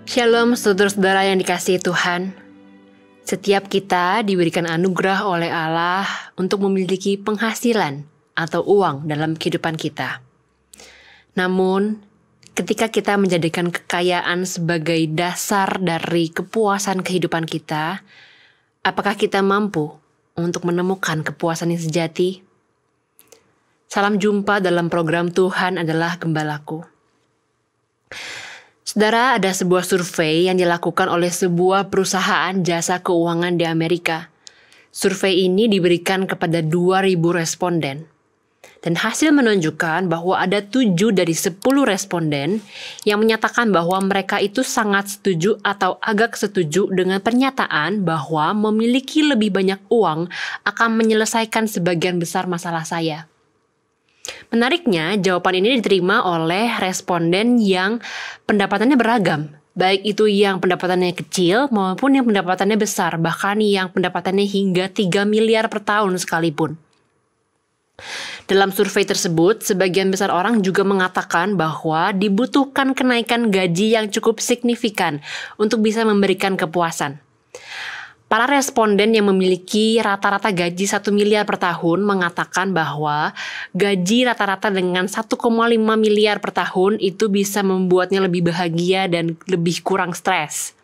Shalom saudara-saudara yang dikasihi Tuhan. Setiap kita diberikan anugerah oleh Allah untuk memiliki penghasilan atau uang dalam kehidupan kita. Namun, ketika kita menjadikan kekayaan sebagai dasar dari kepuasan kehidupan kita, apakah kita mampu untuk menemukan kepuasan yang sejati? Salam jumpa dalam program Tuhan adalah Gembalaku. Saudara, ada sebuah survei yang dilakukan oleh sebuah perusahaan jasa keuangan di Amerika. Survei ini diberikan kepada 2.000 responden. Dan hasil menunjukkan bahwa ada 7 dari 10 responden yang menyatakan bahwa mereka itu sangat setuju atau agak setuju dengan pernyataan bahwa memiliki lebih banyak uang akan menyelesaikan sebagian besar masalah saya. Menariknya, jawaban ini diterima oleh responden yang pendapatannya beragam, baik itu yang pendapatannya kecil maupun yang pendapatannya besar, bahkan yang pendapatannya hingga 3 miliar per tahun sekalipun. Dalam survei tersebut, sebagian besar orang juga mengatakan bahwa dibutuhkan kenaikan gaji yang cukup signifikan untuk bisa memberikan kepuasan. Para responden yang memiliki rata-rata gaji 1 miliar per tahun mengatakan bahwa gaji rata-rata dengan 1,5 miliar per tahun itu bisa membuatnya lebih bahagia dan lebih kurang stres.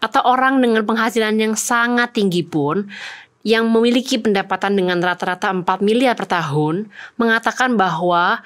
Atau orang dengan penghasilan yang sangat tinggi pun, yang memiliki pendapatan dengan rata-rata 4 miliar per tahun, mengatakan bahwa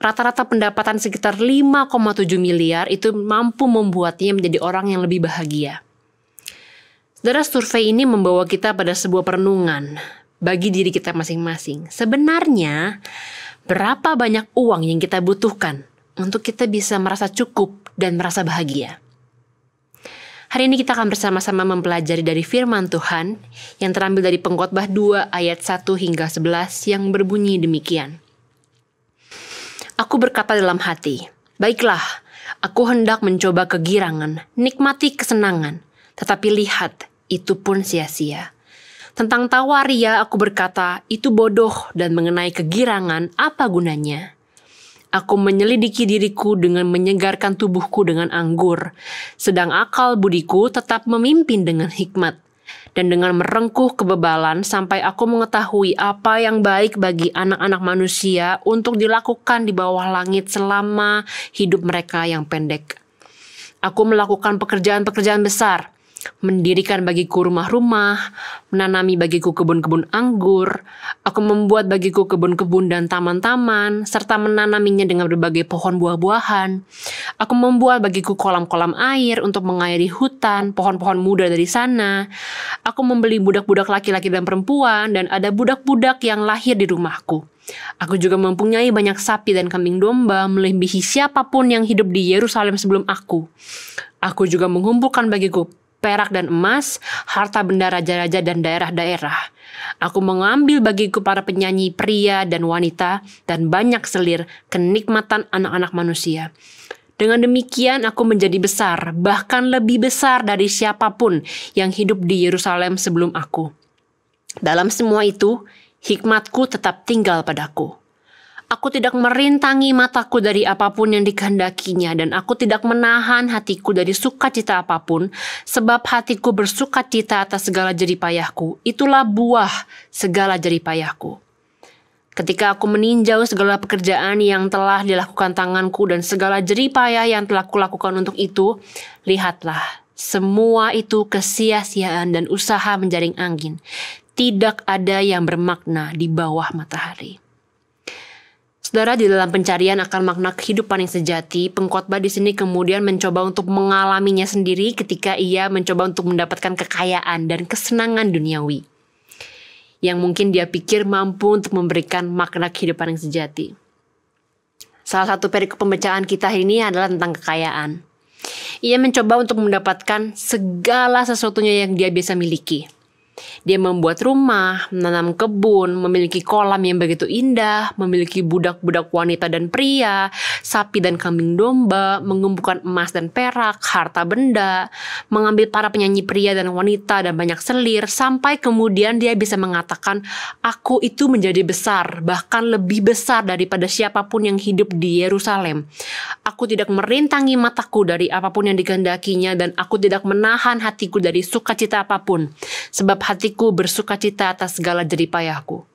rata-rata pendapatan sekitar 5,7 miliar itu mampu membuatnya menjadi orang yang lebih bahagia. Saudara, survei ini membawa kita pada sebuah perenungan bagi diri kita masing-masing. Sebenarnya, berapa banyak uang yang kita butuhkan untuk kita bisa merasa cukup dan merasa bahagia? Hari ini kita akan bersama-sama mempelajari dari firman Tuhan yang terambil dari Pengkhotbah 2 ayat 1 hingga 11 yang berbunyi demikian. Aku berkata dalam hati, baiklah, aku hendak mencoba kegirangan, nikmati kesenangan, tetapi lihat, itu pun sia-sia. Tentang tawa ria aku berkata, itu bodoh, dan mengenai kegirangan, apa gunanya? Aku menyelidiki diriku dengan menyegarkan tubuhku dengan anggur, sedang akal budiku tetap memimpin dengan hikmat, dan dengan merengkuh kebebalan sampai aku mengetahui apa yang baik bagi anak-anak manusia untuk dilakukan di bawah langit selama hidup mereka yang pendek. Aku melakukan pekerjaan-pekerjaan besar, mendirikan bagiku rumah-rumah, menanami bagiku kebun-kebun anggur, aku membuat bagiku kebun-kebun dan taman-taman, serta menanaminya dengan berbagai pohon buah-buahan. Aku membuat bagiku kolam-kolam air untuk mengairi hutan, pohon-pohon muda dari sana. Aku membeli budak-budak laki-laki dan perempuan, dan ada budak-budak yang lahir di rumahku. Aku juga mempunyai banyak sapi dan kambing domba, melebihi siapapun yang hidup di Yerusalem sebelum aku. Aku juga mengumpulkan bagiku perak dan emas, harta benda raja-raja dan daerah-daerah. Aku mengambil bagiku para penyanyi pria dan wanita, dan banyak selir kenikmatan anak-anak manusia. Dengan demikian aku menjadi besar, bahkan lebih besar dari siapapun yang hidup di Yerusalem sebelum aku. Dalam semua itu, hikmatku tetap tinggal padaku. Aku tidak merintangi mataku dari apapun yang dikehendakinya, dan aku tidak menahan hatiku dari sukacita apapun, sebab hatiku bersukacita atas segala jeripayahku. Itulah buah segala jeripayahku. Ketika aku meninjau segala pekerjaan yang telah dilakukan tanganku dan segala jeripayah yang telah kulakukan untuk itu, lihatlah, semua itu kesia-siaan dan usaha menjaring angin. Tidak ada yang bermakna di bawah matahari. Saudara, di dalam pencarian akan makna kehidupan yang sejati, pengkhotbah di sini kemudian mencoba untuk mengalaminya sendiri ketika ia mencoba untuk mendapatkan kekayaan dan kesenangan duniawi yang mungkin dia pikir mampu untuk memberikan makna kehidupan yang sejati. Salah satu perikop pembacaan kita hari ini adalah tentang kekayaan. Ia mencoba untuk mendapatkan segala sesuatunya yang dia bisa miliki. Dia membuat rumah, menanam kebun, memiliki kolam yang begitu indah, memiliki budak-budak wanita dan pria, sapi dan kambing domba, mengumpulkan emas dan perak, harta benda, mengambil para penyanyi pria dan wanita dan banyak selir, sampai kemudian dia bisa mengatakan, aku itu menjadi besar, bahkan lebih besar daripada siapapun yang hidup di Yerusalem. Aku tidak merintangi mataku dari apapun yang dikehendakinya, dan aku tidak menahan hatiku dari sukacita apapun, sebab hatiku bersukacita atas segala jeripayahku.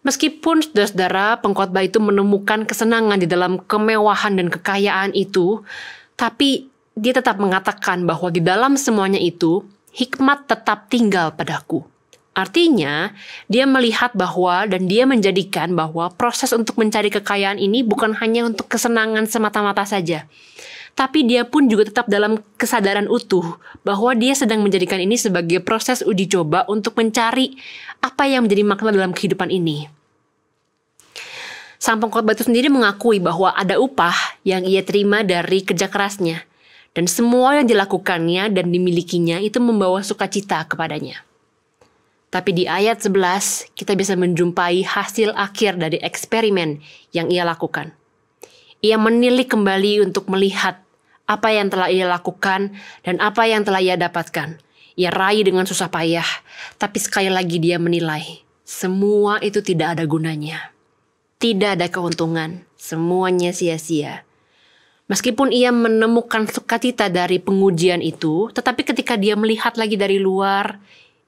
Meskipun saudara-saudara pengkhotbah itu menemukan kesenangan di dalam kemewahan dan kekayaan itu, tapi dia tetap mengatakan bahwa di dalam semuanya itu, hikmat tetap tinggal padaku. Artinya, dia melihat bahwa dan dia menjadikan bahwa proses untuk mencari kekayaan ini bukan hanya untuk kesenangan semata-mata saja, tapi dia pun juga tetap dalam kesadaran utuh bahwa dia sedang menjadikan ini sebagai proses uji coba untuk mencari apa yang menjadi makna dalam kehidupan ini. Sang pengkhotbah itu sendiri mengakui bahwa ada upah yang ia terima dari kerja kerasnya, dan semua yang dilakukannya dan dimilikinya itu membawa sukacita kepadanya. Tapi di ayat 11 kita bisa menjumpai hasil akhir dari eksperimen yang ia lakukan. Ia menilik kembali untuk melihat apa yang telah ia lakukan dan apa yang telah ia dapatkan. Ia raih dengan susah payah, tapi sekali lagi dia menilai, semua itu tidak ada gunanya. Tidak ada keuntungan, semuanya sia-sia. Meskipun ia menemukan sukacita dari pengujian itu, tetapi ketika dia melihat lagi dari luar,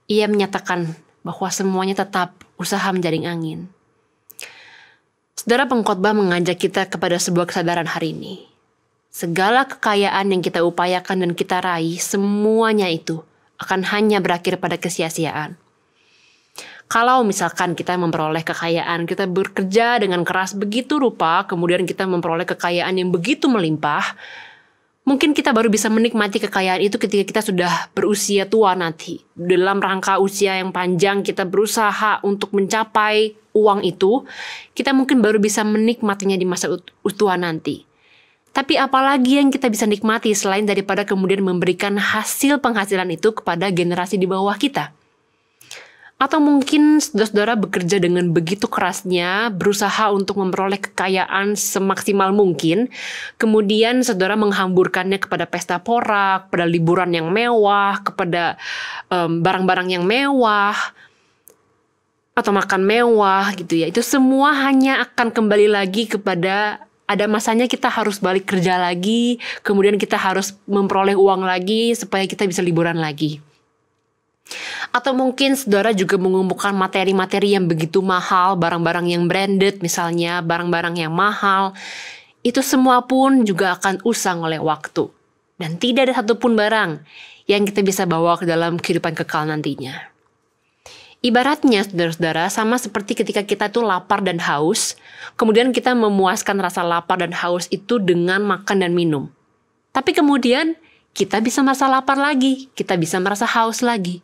ia menyatakan bahwa semuanya tetap usaha menjaring angin. Saudara pengkhotbah mengajak kita kepada sebuah kesadaran hari ini. Segala kekayaan yang kita upayakan dan kita raih, semuanya itu akan hanya berakhir pada kesia-siaan. Kalau misalkan kita memperoleh kekayaan, kita bekerja dengan keras begitu rupa, kemudian kita memperoleh kekayaan yang begitu melimpah, mungkin kita baru bisa menikmati kekayaan itu ketika kita sudah berusia tua nanti. Dalam rangka usia yang panjang, kita berusaha untuk mencapai uang itu, kita mungkin baru bisa menikmatinya di masa tua nanti. Tapi apalagi yang kita bisa nikmati selain daripada kemudian memberikan hasil penghasilan itu kepada generasi di bawah kita? Atau mungkin saudara-saudara bekerja dengan begitu kerasnya, berusaha untuk memperoleh kekayaan semaksimal mungkin, kemudian saudara menghamburkannya kepada pesta pora, kepada liburan yang mewah, kepada barang-barang yang mewah, atau makan mewah gitu ya. Itu semua hanya akan kembali lagi kepada ada masanya kita harus balik kerja lagi, kemudian kita harus memperoleh uang lagi supaya kita bisa liburan lagi. Atau mungkin saudara juga mengumpulkan materi-materi yang begitu mahal, barang-barang yang branded misalnya, barang-barang yang mahal. Itu semua pun juga akan usang oleh waktu. Dan tidak ada satupun barang yang kita bisa bawa ke dalam kehidupan kekal nantinya. Ibaratnya saudara-saudara sama seperti ketika kita tuh lapar dan haus, kemudian kita memuaskan rasa lapar dan haus itu dengan makan dan minum. Tapi kemudian kita bisa merasa lapar lagi, kita bisa merasa haus lagi.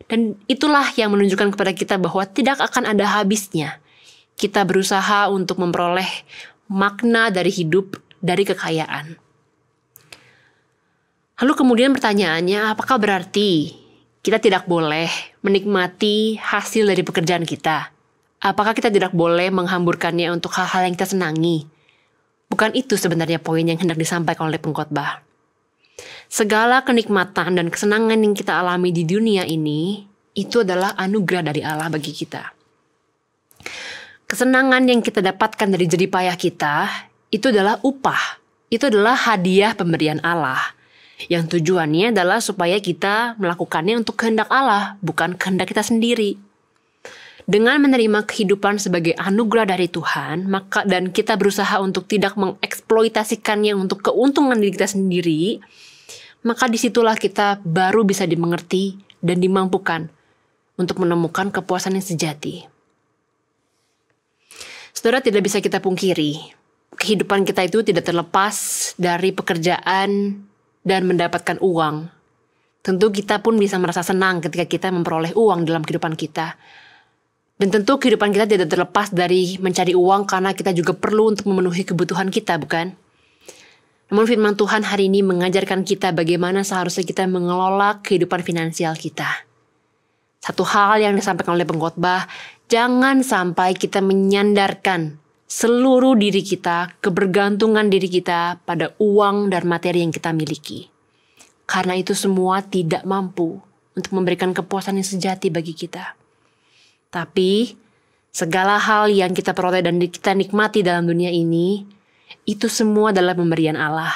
Dan itulah yang menunjukkan kepada kita bahwa tidak akan ada habisnya. Kita berusaha untuk memperoleh makna dari hidup, dari kekayaan. Lalu kemudian pertanyaannya, apakah berarti kita tidak boleh menikmati hasil dari pekerjaan kita? Apakah kita tidak boleh menghamburkannya untuk hal-hal yang kita senangi? Bukan itu sebenarnya poin yang hendak disampaikan oleh pengkhotbah. Segala kenikmatan dan kesenangan yang kita alami di dunia ini, itu adalah anugerah dari Allah bagi kita. Kesenangan yang kita dapatkan dari jeripayah kita, itu adalah upah. Itu adalah hadiah pemberian Allah. Yang tujuannya adalah supaya kita melakukannya untuk kehendak Allah, bukan kehendak kita sendiri. Dengan menerima kehidupan sebagai anugerah dari Tuhan, maka dan kita berusaha untuk tidak mengeksploitasikannya untuk keuntungan diri kita sendiri, maka disitulah kita baru bisa dimengerti dan dimampukan untuk menemukan kepuasan yang sejati. Saudara, tidak bisa kita pungkiri, kehidupan kita itu tidak terlepas dari pekerjaan dan mendapatkan uang. Tentu kita pun bisa merasa senang ketika kita memperoleh uang dalam kehidupan kita. Dan tentu kehidupan kita tidak terlepas dari mencari uang karena kita juga perlu untuk memenuhi kebutuhan kita, bukan? Namun firman Tuhan hari ini mengajarkan kita bagaimana seharusnya kita mengelola kehidupan finansial kita. Satu hal yang disampaikan oleh pengkhotbah, jangan sampai kita menyandarkan seluruh diri kita, kebergantungan diri kita pada uang dan materi yang kita miliki. Karena itu semua tidak mampu untuk memberikan kepuasan yang sejati bagi kita. Tapi segala hal yang kita peroleh dan kita nikmati dalam dunia ini, itu semua adalah pemberian Allah.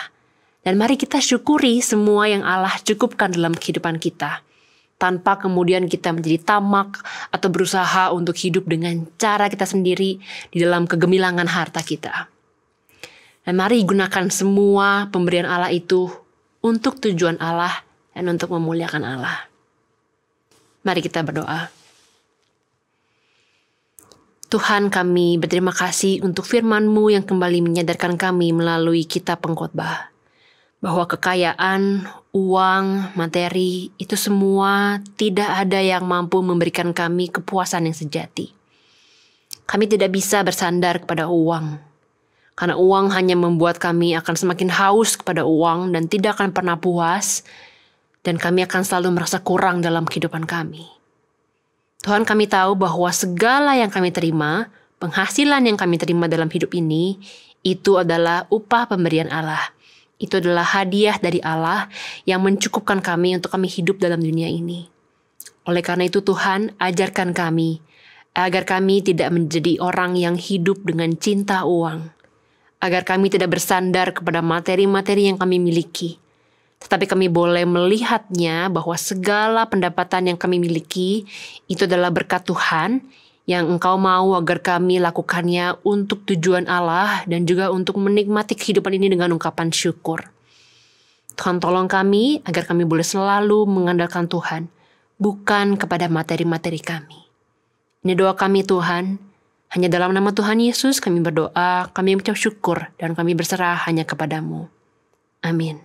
Dan mari kita syukuri semua yang Allah cukupkan dalam kehidupan kita, tanpa kemudian kita menjadi tamak atau berusaha untuk hidup dengan cara kita sendiri di dalam kegemilangan harta kita. Dan mari gunakan semua pemberian Allah itu untuk tujuan Allah dan untuk memuliakan Allah. Mari kita berdoa. Tuhan, kami berterima kasih untuk firman-Mu yang kembali menyadarkan kami melalui kitab Pengkhotbah, bahwa kekayaan, uang, materi, itu semua tidak ada yang mampu memberikan kami kepuasan yang sejati. Kami tidak bisa bersandar kepada uang, karena uang hanya membuat kami akan semakin haus kepada uang dan tidak akan pernah puas, dan kami akan selalu merasa kurang dalam kehidupan kami. Tuhan, kami tahu bahwa segala yang kami terima, penghasilan yang kami terima dalam hidup ini, itu adalah upah pemberian Allah. Itu adalah hadiah dari Allah yang mencukupkan kami untuk kami hidup dalam dunia ini. Oleh karena itu Tuhan, ajarkan kami agar kami tidak menjadi orang yang hidup dengan cinta uang. Agar kami tidak bersandar kepada materi-materi yang kami miliki. Tetapi kami boleh melihatnya bahwa segala pendapatan yang kami miliki itu adalah berkat Tuhan yang Engkau mau agar kami lakukannya untuk tujuan Allah dan juga untuk menikmati kehidupan ini dengan ungkapan syukur. Tuhan, tolong kami agar kami boleh selalu mengandalkan Tuhan, bukan kepada materi-materi kami. Ini doa kami Tuhan, hanya dalam nama Tuhan Yesus kami berdoa, kami mengucap syukur dan kami berserah hanya kepadamu. Amin.